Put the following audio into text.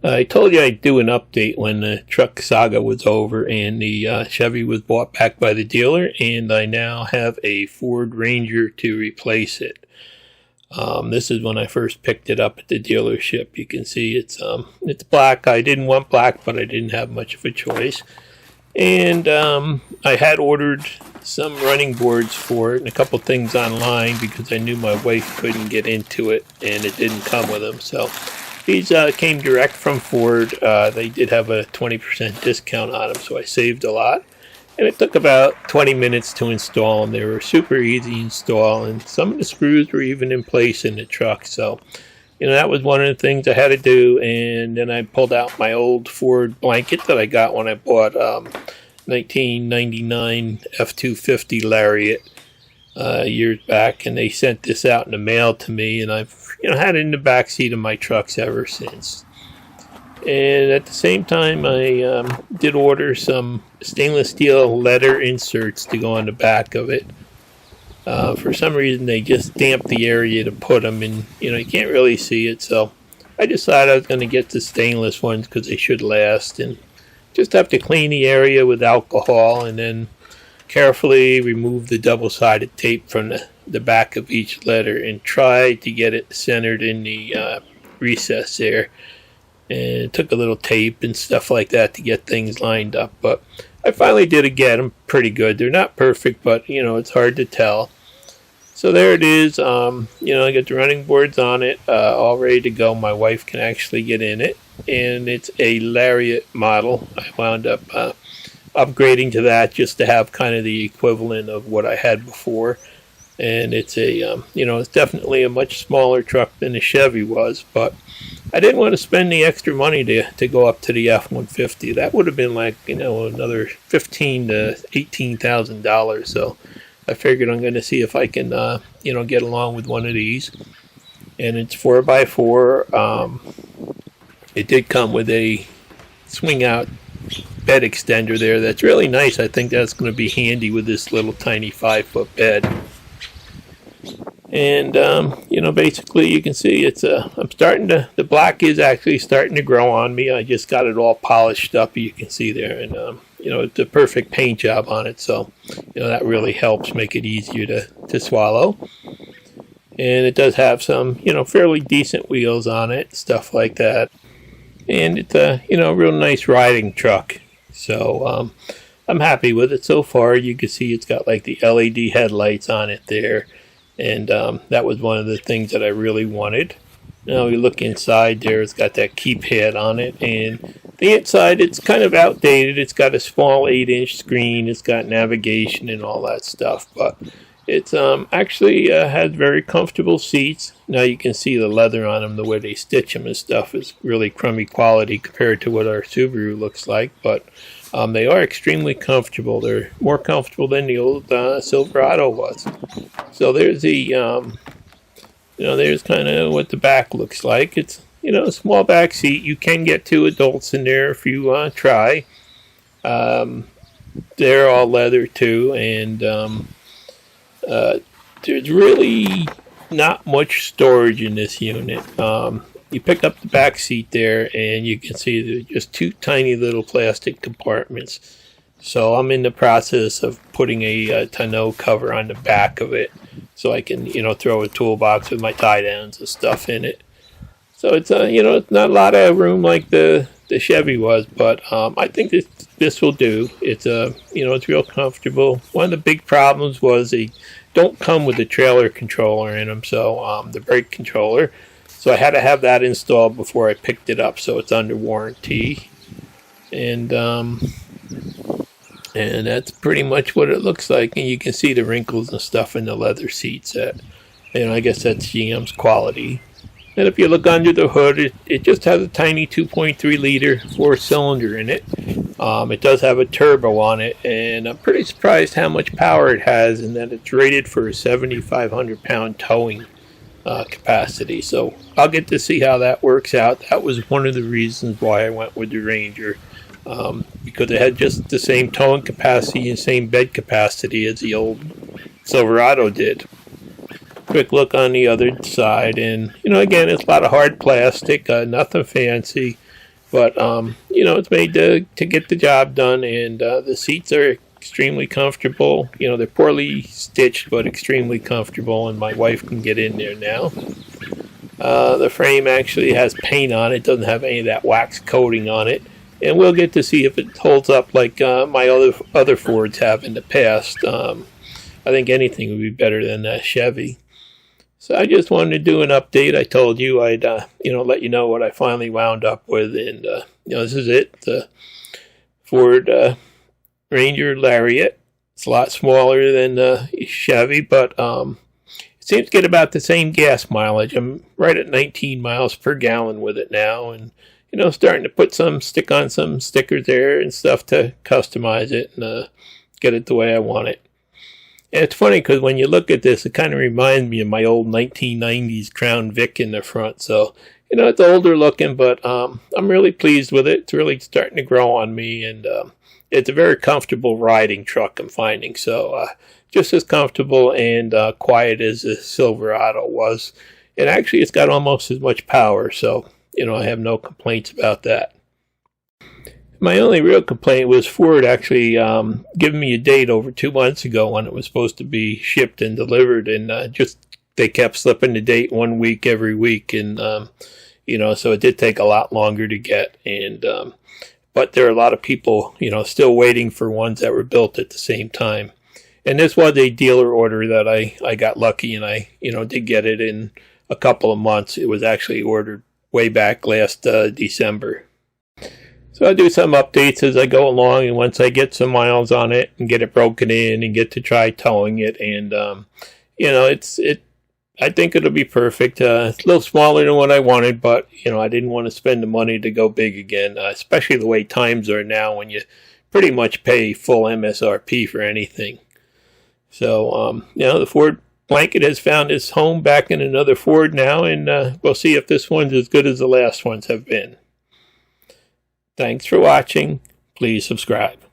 I told you I'd do an update when the truck saga was over and the Chevy was bought back by the dealer, and I now have a Ford Ranger to replace it. This is when I first picked it up at the dealership. You can see it's black. I didn't want black, but I didn't have much of a choice. And I had ordered some running boards for it and a couple things online because I knew my wife couldn't get into it and it didn't come with them. So these came direct from Ford. They did have a 20% discount on them, so I saved a lot. And it took about 20 minutes to install them. They were super easy to install, and some of the screws were even in place in the truck. So, that was one of the things I had to do. And then I pulled out my old Ford blanket that I got when I bought 1999 F-250 Lariat years back, and they sent this out in the mail to me, and I've had it in the back seat of my trucks ever since. And at the same time, I did order some stainless steel leather inserts to go on the back of it. For some reason, they just damped the area to put them in. You can't really see it, so I decided I was going to get the stainless ones because they should last, and just have to clean the area with alcohol and then carefully remove the double-sided tape from the back of each letter and try to get it centered in the recess there. And it took a little tape and stuff like that to get things lined up, but I finally did get them pretty good. They're not perfect, but it's hard to tell. So there it is. I got the running boards on it, all ready to go. My wife can actually get in it, and it's a Lariat model. I wound up upgrading to that just to have kind of the equivalent of what I had before. And it's it's definitely a much smaller truck than the Chevy was, but I didn't want to spend the extra money to go up to the F-150. That would have been like, another $15,000 to $18,000. So I figured I'm going to see if I can, get along with one of these. And it's 4x4. It did come with a swing out bed extender there. That's really nice. I think that's going to be handy with this little tiny 5-foot bed. And, basically you can see the black is actually starting to grow on me. I just got it all polished up, you can see there. And, it's a perfect paint job on it. So, that really helps make it easier to swallow. And it does have some, fairly decent wheels on it, stuff like that. And it's a, real nice riding truck. So, I'm happy with it so far. You can see it's got like the LED headlights on it there. And that was one of the things that I really wanted. Now we look inside there, it's got that keypad on it. And the inside, it's kind of outdated. It's got a small 8-inch screen. It's got navigation and all that stuff. But it's actually has very comfortable seats. Now you can see the leather on them, the way they stitch them and stuff is really crummy quality compared to what our Subaru looks like. But they are extremely comfortable. They're more comfortable than the old Silverado was. So there's the, there's kind of what the back looks like. It's, a small back seat. You can get 2 adults in there if you try. They're all leather too, and there's really not much storage in this unit. You pick up the back seat there, and you can see there's just 2 tiny little plastic compartments. So I'm in the process of putting a tonneau cover on the back of it, so I can, throw a toolbox with my tie downs and stuff in it. So it's it's not a lot of room like the Chevy was, but I think this will do. It's it's real comfortable. One of the big problems was they don't come with the trailer controller in them, so the brake controller. So I had to have that installed before I picked it up, so it's under warranty. And that's pretty much what it looks like. And you can see the wrinkles and stuff in the leather seats. I guess that's GM's quality. And if you look under the hood, it just has a tiny 2.3 liter 4-cylinder in it. It does have a turbo on it, and I'm pretty surprised how much power it has, and that it's rated for a 7,500 pound towing capacity. So I'll get to see how that works out. That was one of the reasons why I went with the Ranger, because it had just the same towing capacity and same bed capacity as the old Silverado did. Quick look on the other side, and again, it's a lot of hard plastic, nothing fancy. But, it's made to get the job done, and the seats are extremely comfortable. They're poorly stitched, but extremely comfortable, and my wife can get in there now. The frame actually has paint on it, doesn't have any of that wax coating on it, and we'll get to see if it holds up like my other Fords have in the past. I think anything would be better than that Chevy. So I just wanted to do an update. I told you I'd, let you know what I finally wound up with. And, this is it. The Ford Ranger Lariat. It's a lot smaller than the Chevy, but it seems to get about the same gas mileage. I'm right at 19 miles per gallon with it now. And, starting to stick on some stickers there and stuff to customize it and get it the way I want it. And it's funny because when you look at this, it kind of reminds me of my old 1990s Crown Vic in the front. So, it's older looking, but I'm really pleased with it. It's really starting to grow on me, and it's a very comfortable riding truck, I'm finding. So, just as comfortable and quiet as the Silverado was. And actually, it's got almost as much power. So, I have no complaints about that. My only real complaint was Ford actually giving me a date over 2 months ago when it was supposed to be shipped and delivered, and they kept slipping the date 1 week every week, and so it did take a lot longer to get, and but there are a lot of people still waiting for ones that were built at the same time, and this was a dealer order that I got lucky, and I did get it in a couple of months. It was actually ordered way back last December. So I'll do some updates as I go along, and once I get some miles on it and get it broken in and get to try towing it, and I think it'll be perfect. It's a little smaller than what I wanted, but I didn't want to spend the money to go big again, especially the way times are now when you pretty much pay full MSRP for anything. So the Ford Blanket has found its home back in another Ford now, and we'll see if this one's as good as the last ones have been. Thanks for watching. Please subscribe.